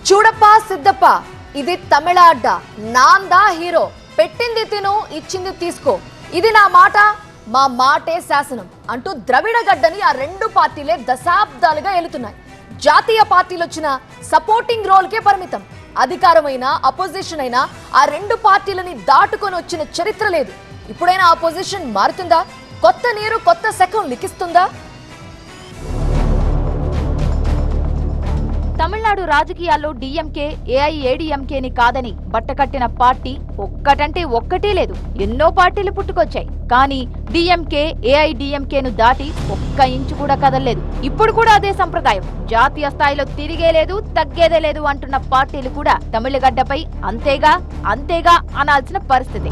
చూడప్పా సిద్ధప్ప ఇది తమిళ అడ్డ నాందా హీరో పెట్టింది తిను ఇచ్చింది తీసుకో ఇది నా మాట మా మాటే శాసనం అంటూ ద్రవిడ గడ్డని ఆ రెండు పార్టీలే దశాబ్దాలుగా ఏలుతున్నాయి. జాతీయ పార్టీలు వచ్చిన సపోర్టింగ్ రోల్ కే పరిమితం. అధికారమైన అపోజిషన్ అయినా ఆ రెండు పార్టీలని దాటుకొని వచ్చిన చరిత్ర లేదు. ఇప్పుడైనా అపోజిషన్ మారుతుందా? కొత్త నీరు కొత్త శకం లిఖిస్తుందా? తమిళనాడు రాజకీయాల్లో డీఎంకే ఏఐఏడీఎంకేని కాదని బట్టకట్టిన పార్టీ ఒక్కటంటే ఒక్కటే లేదు. ఎన్నో పార్టీలు పుట్టుకొచ్చాయి. కానీ డీఎంకే ఏఐడీఎంకేను దాటి ఒక్క ఇంచు కూడా కదలలేదు. ఇప్పుడు కూడా అదే సంప్రదాయం. జాతీయ స్థాయిలో తిరిగే లేదు, తగ్గేదే లేదు అంటున్న పార్టీలు కూడా తమిళగడ్డపై అంతేగా అనాల్సిన పరిస్థితి.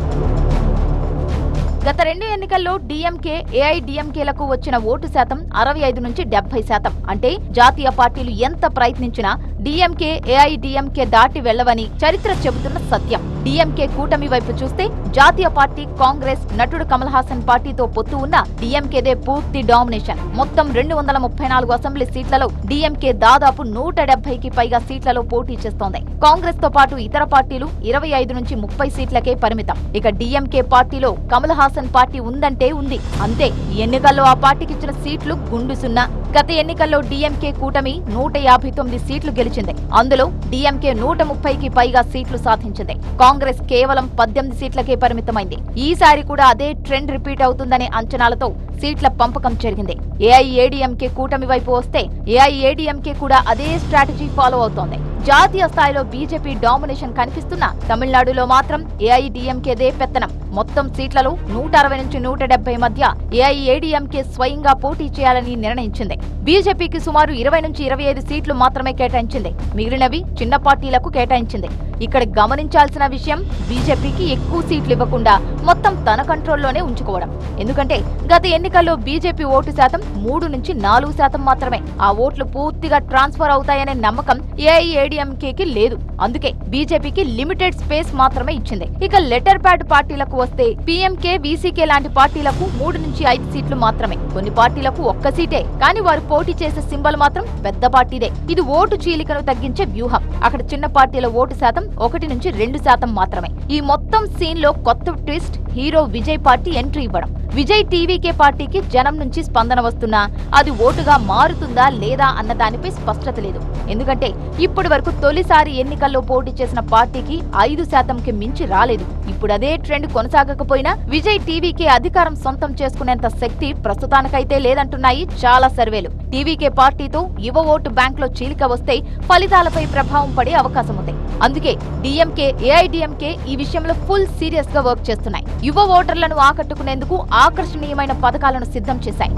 గత రెండు ఎన్నికల్లో డీఎంకే ఏఐడీఎంకేలకు వచ్చిన ఓటు శాతం 65 నుంచి 70%. అంటే జాతీయ పార్టీలు ఎంత ప్రయత్నించినా డీఎంకే ఏఐడీఎంకే దాటి వెళ్లవని చరిత్ర చెబుతున్న సత్యం. డీఎంకే కూటమి వైపు చూస్తే జాతీయ పార్టీ కాంగ్రెస్ నటుడు కమల్ హాసన్ పార్టీతో పొత్తు ఉన్న డీఎంకేదే పూర్తి డామినేషన్. మొత్తం 234 అసెంబ్లీ సీట్లలో డీఎంకే దాదాపు 170కి పైగా సీట్లలో పోటీ చేస్తోంది. కాంగ్రెస్ తో పాటు ఇతర పార్టీలు 25 నుంచి 30 సీట్లకే పరిమితం. ఇక డీఎంకే పార్టీలో కమల్ హాసన్ పార్టీ ఉందంటే ఉంది, అంతే. ఈ ఎన్నికల్లో ఆ పార్టీకి ఇచ్చిన సీట్లు గుండు సున్నా. గత ఎన్నికల్లో డీఎంకే కూటమి 159 సీట్లు గెలిచింది. అందులో డీఎంకే 130కి పైగా సీట్లు సాధించింది. కాంగ్రెస్ కేవలం 18 సీట్లకే పరిమితమైంది. ఈసారి కూడా అదే ట్రెండ్ రిపీట్ అవుతుందనే అంచనాలతో సీట్ల పంపకం జరిగింది. ఏఐఏడీఎంకే కూటమి వైపు వస్తే ఏఐఏడీఎంకే కూడా అదే స్ట్రాటజీ ఫాలో అవుతోంది. జాతీయ స్థాయిలో బీజేపీ డామినేషన్ కనిపిస్తున్నా తమిళనాడులో మాత్రం ఏఐడీఎంకేదే పెత్తనం. మొత్తం సీట్లలో 160 నుంచి 170 మధ్య ఏఐఏడీఎంకే స్వయంగా పోటీ చేయాలని నిర్ణయించింది. బీజేపీకి సుమారు 20 నుంచి 25 సీట్లు మాత్రమే కేటాయించింది. మిగిలినవి చిన్న పార్టీలకు కేటాయించింది. ఇక్కడ గమనించాల్సిన విషయం, బీజేపీకి ఎక్కువ సీట్లు ఇవ్వకుండా మొత్తం తన కంట్రోల్లోనే ఉంచుకోవడం. ఎందుకంటే గత ఎన్నికల్లో బీజేపీ ఓటు శాతం 3 నుంచి 4% మాత్రమే. ఆ ఓట్లు పూర్తిగా ట్రాన్స్ఫర్ అవుతాయనే నమ్మకం ఏఐఏడీఎంకేకి లేదు. అందుకే బీజేపీకి లిమిటెడ్ స్పేస్ మాత్రమే ఇచ్చింది. ఇక లెటర్ ప్యాడ్ పార్టీలకు వస్తే పీఎంకే, వీసీకే లాంటి పార్టీలకు 3 నుంచి 5 సీట్లు మాత్రమే. కొన్ని పార్టీలకు ఒక్క సీటే, కానీ వారు పోటీ చేసే సింబల్ మాత్రం పెద్ద పార్టీదే. ఇది ఓటు చీలికను తగ్గించే వ్యూహం. అక్కడ చిన్న పార్టీల ఓటు శాతం 1 నుంచి 2% మాత్రమే. ఈ మొత్తం సీన్ లో కొత్త twist, hero Vijay party entry ఇవ్వడం. విజయ్ టీవీకే పార్టీకి జనం నుంచి స్పందన వస్తున్నా అది ఓటుగా మారుతుందా లేదా అన్న దానిపై స్పష్టత లేదు. ఎందుకంటే ఇప్పటి వరకు తొలిసారి ఎన్నికల్లో పోటీ చేసిన పార్టీకి 5%కి మించి రాలేదు. ఇప్పుడు అదే ట్రెండ్ కొనసాగకపోయినా విజయ్ టీవీకే అధికారం సొంతం చేసుకునేంత శక్తి ప్రస్తుతానికైతే లేదంటున్నాయి చాలా సర్వేలు. టీవీకే పార్టీతో యువ ఓటు బ్యాంక్ లో చీలిక వస్తే ఫలితాలపై ప్రభావం పడే అవకాశం ఉంది. అందుకే డీఎంకే, ఏఐడీఎంకే ఈ విషయంలో ఫుల్ సీరియస్ గా వర్క్ చేస్తున్నాయి. యువ ఓటర్లను ఆకట్టుకునేందుకు ఆకర్షణీయమైన పథకాలను సిద్ధం చేశాయి.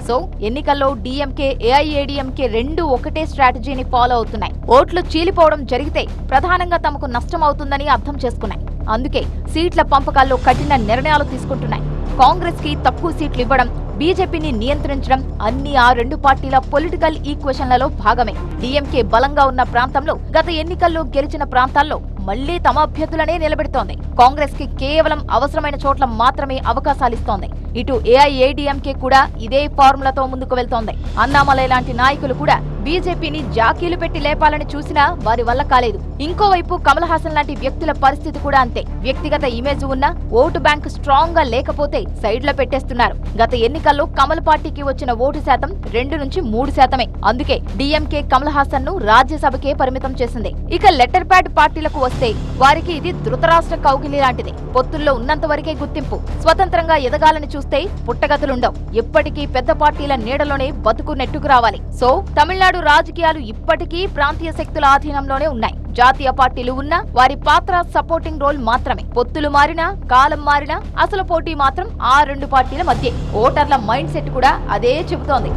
సో ఎన్నికల్లో డీఎంకే, ఏఐఏడీఎంకే రెండు ఒకటే స్ట్రాటజీని ఫాలో అవుతున్నాయి. ఓట్లు చీలిపోవడం జరిగితే ప్రధానంగా తమకు నష్టం అవుతుందని అర్థం చేసుకున్నాయి. అందుకే సీట్ల పంపకాల్లో కఠిన నిర్ణయాలు తీసుకుంటున్నాయి. కాంగ్రెస్ కి తక్కువ సీట్లు ఇవ్వడం, బీజేపీని నియంత్రించడం అన్ని ఆ రెండు పార్టీల పొలిటికల్ ఈక్వేషన్లలో భాగమే. డీఎంకే బలంగా ఉన్న ప్రాంతంలో, గత ఎన్నికల్లో గెలిచిన ప్రాంతాల్లో మళ్లీ తమ అభ్యర్థులనే నిలబెడుతోంది. కాంగ్రెస్ కి కేవలం అవసరమైన చోట్ల మాత్రమే అవకాశాలిస్తోంది. ఇటు ఏఐఏడీఎంకే కూడా ఇదే ఫార్ములాతో ముందుకు వెళ్తోంది. అన్నామలై లాంటి నాయకులు కూడా బీజేపీని జాకీలు పెట్టి లేపాలని చూసినా వారి వల్ల కాలేదు. ఇంకోవైపు కమల్ హాసన్ లాంటి వ్యక్తుల పరిస్థితి కూడా అంతే. వ్యక్తిగత ఇమేజ్ ఉన్నా ఓటు బ్యాంక్ స్ట్రాంగ్ గా లేకపోతే సైడ్ లో పెట్టేస్తున్నారు. గత ఎన్నికల్లో కమల్ పార్టీకి వచ్చిన ఓటు శాతం 2 నుంచి 3%. అందుకే డీఎంకే కమల్ హాసన్ ను రాజ్యసభకే పరిమితం చేసింది. ఇక లెటర్ ప్యాడ్ పార్టీలకు వస్తే వారికి ఇది ధృతరాష్ట్ర కౌగిలి లాంటిది. పొత్తుల్లో ఉన్నంత వరకే గుర్తింపు. స్వతంత్రంగా ఎదగాలని చూస్తే పుట్టగతులుండవు. ఎప్పటికీ పెద్ద పార్టీల నీడలోనే బతుకు నెట్టుకు రావాలి. సో తమిళనాడు రాజకీయాలు ఇప్పటికీ ప్రాంతీయ శక్తుల ఆధీనంలోనే ఉన్నాయి. జాతీయ పార్టీలు ఉన్నా వారి పాత్ర సపోర్టింగ్ రోల్ మాత్రమే. పొత్తులు మారినా, కాలం మారినా అసలు పోటీ మాత్రం ఆ రెండు పార్టీల మధ్య. ఓటర్ల మైండ్ సెట్ కూడా అదే చెబుతోంది.